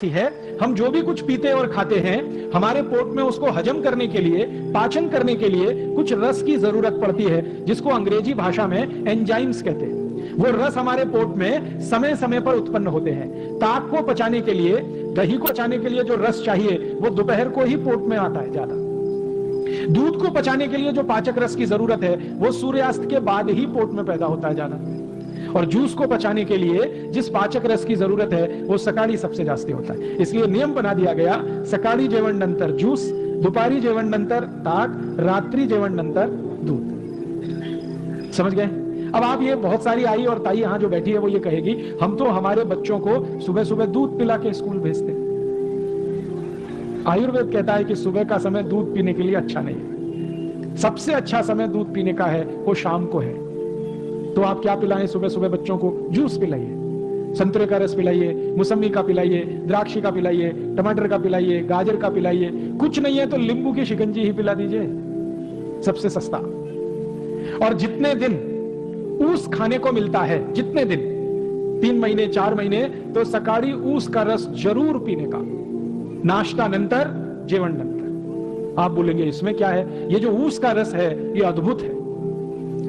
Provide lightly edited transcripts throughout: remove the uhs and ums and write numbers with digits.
है। हम जो भी कुछ पीते और खाते हैं हमारे पोट में उसको हजम करने के लिए, पाचन करने के लिए कुछ रस की जरूरत पड़ती है, जिसको अंग्रेजी भाषा में एंजाइम्स कहते हैं। वो रस हमारे पोट में समय समय पर उत्पन्न होते हैं। ताक को पचाने के लिए, दही को पचाने के लिए जो रस चाहिए वो दोपहर को ही पोट में आता है ज्यादा। दूध को पचाने के लिए जो पाचक रस की जरूरत है वो सूर्यास्त के बाद ही पोट में पैदा होता है ज्यादा। और जूस को पचाने के लिए जिस पाचक रस की जरूरत है वो सकाळी सबसे जास्ती होता है। इसलिए नियम बना दिया गया, सकाळी जेवण नंतर ज्यूस, दुपारी जेवण नंतर ताक, रात्रि जेवण नंतर दूध। समझ गए? अब आप ये बहुत सारी आई और ताई यहां जो बैठी है वो ये कहेगी हम तो हमारे बच्चों को सुबह सुबह दूध पिला के स्कूल भेजते। आयुर्वेद कहता है कि सुबह का समय दूध पीने के लिए अच्छा नहीं है। सबसे अच्छा समय दूध पीने का है वो शाम को है। तो आप क्या पिलाएं? सुबह सुबह बच्चों को जूस पिलाइए, संतरे का रस पिलाइए, मौसमी का पिलाइए, द्राक्षी का पिलाइए, टमाटर का पिलाइए, गाजर का पिलाइए। कुछ नहीं है तो नींबू की शिकंजी ही पिला दीजिए, सबसे सस्ता। और जितने दिन ऊस खाने को मिलता है, जितने दिन 3 महीने 4 महीने, तो सकाळी ऊस का रस जरूर पीने का, नाश्ता नंतर, जेवण नंतर। आप बोलेंगे इसमें क्या है? ये जो ऊस का रस है ये अद्भुत है।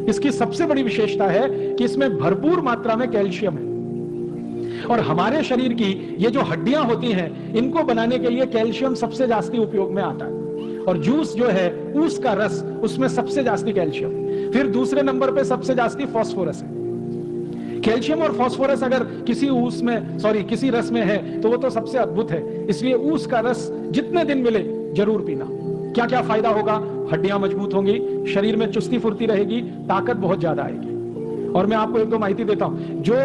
इसकी सबसे बड़ी विशेषता है कि इसमें भरपूर मात्रा में कैल्शियम है। और हमारे शरीर की ये जो हड्डियां होती हैं इनको बनाने के लिए कैल्शियम सबसे जास्ती उपयोग में आता है। और जूस जो है ऊस का रस, उसमें सबसे जास्ती कैल्शियम। फिर दूसरे नंबर पे सबसे जास्ती फास्फोरस है। कैल्शियम और फास्फोरस अगर किसी रस में है तो वो तो सबसे अद्भुत है। इसलिए ऊस का रस जितने दिन मिले जरूर पीना। क्या क्या फायदा होगा? हड्डियां मजबूत होंगी, शरीर में चुस्ती फुर्ती रहेगी, ताकत बहुत ज्यादा आएगी। और मैं आपको एक दो माहिती देता हूं। जो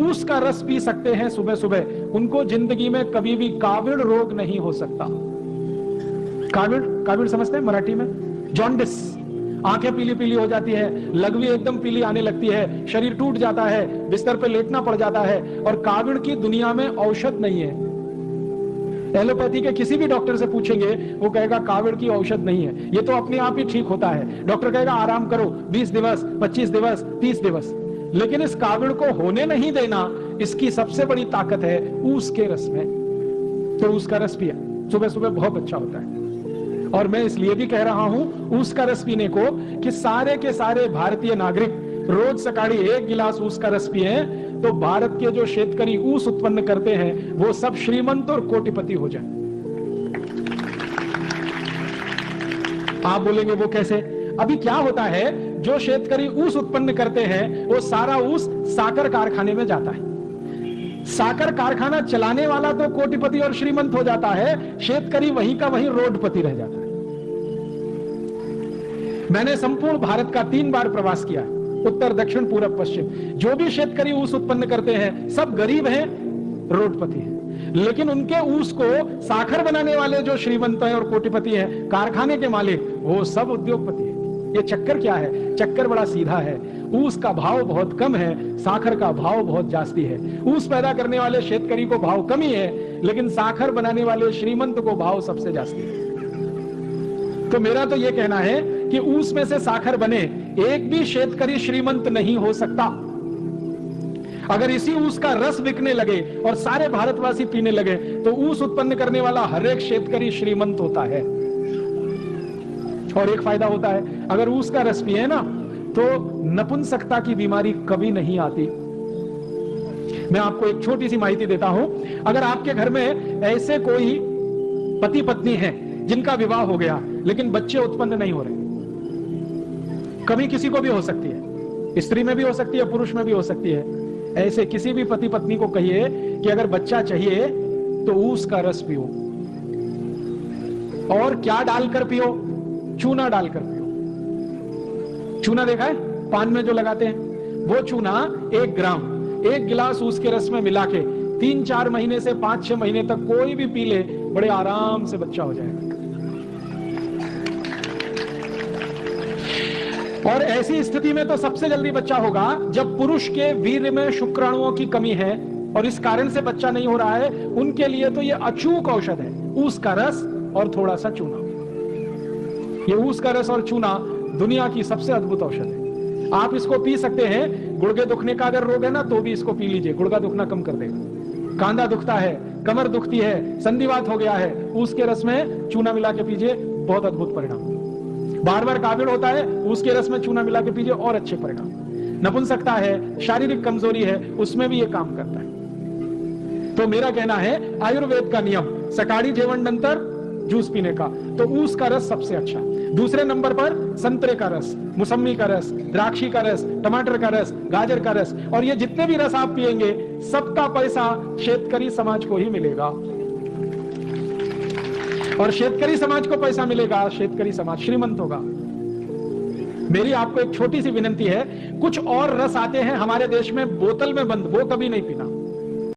ऊस का रस पी सकते हैं सुबह सुबह, उनको जिंदगी में कभी भी काविड़ रोग नहीं हो सकता। काविड़ समझते हैं मराठी में? जॉन्डिस। आंखें पीली पीली हो जाती है, लघवी एकदम पीली आने लगती है, शरीर टूट जाता है, बिस्तर पे लेटना पड़ जाता है। और काविड़ की दुनिया में औषध नहीं है। एलोपैथी के किसी भी डॉक्टर से पूछेंगे वो कहेगा काविड़ की औषध नहीं है, ये तो अपने आप ही ठीक होता है। डॉक्टर कहेगा आराम करो 20 दिवस, 25 दिवस, 30 दिवस। लेकिन इस काविड़ को होने नहीं देना, इसकी सबसे बड़ी ताकत है ऊस के रस में। तो ऊस का रस पिया सुबह सुबह बहुत अच्छा होता है। और मैं इसलिए भी कह रहा हूं ऊस का रस पीने को कि सारे के सारे भारतीय नागरिक रोज सकाळी 1 गिलास ऊस का रस पिए, तो भारत के जो शेतकरी ऊस उत्पन्न करते हैं वो सब श्रीमंत और कोटिपति हो जाए। आप बोलेंगे वो कैसे? अभी क्या होता है, जो शेतकरी ऊस उत्पन्न करते हैं वो सारा ऊस साकर कारखाने में जाता है। साकर कारखाना चलाने वाला तो कोटिपति और श्रीमंत हो जाता है, शेतकरी वहीं का वहीं रोडपति रह जाता है। मैंने संपूर्ण भारत का 3 बार प्रवास किया, उत्तर, दक्षिण, पूरब, पश्चिम। जो भी शेतकरी ऊस उत्पन्न करते हैं सब गरीब हैं, रोडपति हैं। लेकिन उनके ऊस को साखर बनाने वाले जो श्रीमंत हैं और कोटिपति हैं, कारखाने के मालिक, वो सब उद्योगपति हैं। ये चक्कर क्या है? चक्कर बड़ा सीधा है। ऊस का भाव बहुत कम है, साखर का भाव बहुत जास्ती है। ऊस पैदा करने वाले शेतकरी को भाव कम ही है, लेकिन साखर बनाने वाले श्रीमंत को भाव सबसे जास्ती है। तो मेरा तो यह कहना है कि ऊस में से साखर बने, एक भी शेतकरी श्रीमंत नहीं हो सकता। अगर इसी ऊस का रस बिकने लगे और सारे भारतवासी पीने लगे तो ऊस उत्पन्न करने वाला हर एक शेतकरी श्रीमंत होता है। और एक फायदा होता है, अगर ऊस का रस पिए ना तो नपुंसकता की बीमारी कभी नहीं आती। मैं आपको एक छोटी सी माहिती देता हूं। अगर आपके घर में ऐसे कोई पति पत्नी है जिनका विवाह हो गया लेकिन बच्चे उत्पन्न नहीं हो रहे, कभी किसी को भी हो सकती है, स्त्री में भी हो सकती है, पुरुष में भी हो सकती है, ऐसे किसी भी पति पत्नी को कहिए कि अगर बच्चा चाहिए तो ऊस का रस पियो। और क्या डालकर पियो? चूना डालकर पियो। चूना देखा है पान में जो लगाते हैं, वो चूना 1 ग्राम 1 गिलास ऊस के रस में मिला के 3-4 महीने से 5-6 महीने तक कोई भी पी ले, बड़े आराम से बच्चा हो जाएगा। और ऐसी स्थिति में तो सबसे जल्दी बच्चा होगा जब पुरुष के वीर्य में शुक्राणुओं की कमी है और इस कारण से बच्चा नहीं हो रहा है। उनके लिए तो ये अचूक औषध है, ऊस का रस और थोड़ा सा चूना। ये ऊस का रस और चूना दुनिया की सबसे अद्भुत औषध है। आप इसको पी सकते हैं। गुर्गे दुखने का अगर रोग है ना तो भी इसको पी लीजिए, गुर्गा दुखना कम कर देगा। कांधा दुखता है कमर दुखती है, संधिवात हो गया है, ऊस के रस में चूना मिला के पीजिए, बहुत अद्भुत परिणाम। बार बार काबिड़ होता है, ऊस के रस में चूना मिला के पीजिए, और अच्छे परिणाम। नपुंसकता है, शारीरिक कमजोरी है, उसमें भी ये काम करता है। तो मेरा कहना है आयुर्वेद का नियम, सकाळी जेवण नंतर जूस पीने का, तो ऊस का रस सबसे अच्छा। दूसरे नंबर पर संतरे का रस, मौसमी का रस, द्राक्षी का रस, टमाटर का रस, गाजर का रस, और ये जितने भी रस आप पिएंगे सबका पैसा शेतकरी समाज को ही मिलेगा। और शेतकरी समाज को पैसा मिलेगा, शेतकरी समाज श्रीमंत होगा। मेरी आपको एक छोटी सी विनती है, कुछ और रस आते हैं हमारे देश में बोतल में बंद, वो कभी नहीं पीना।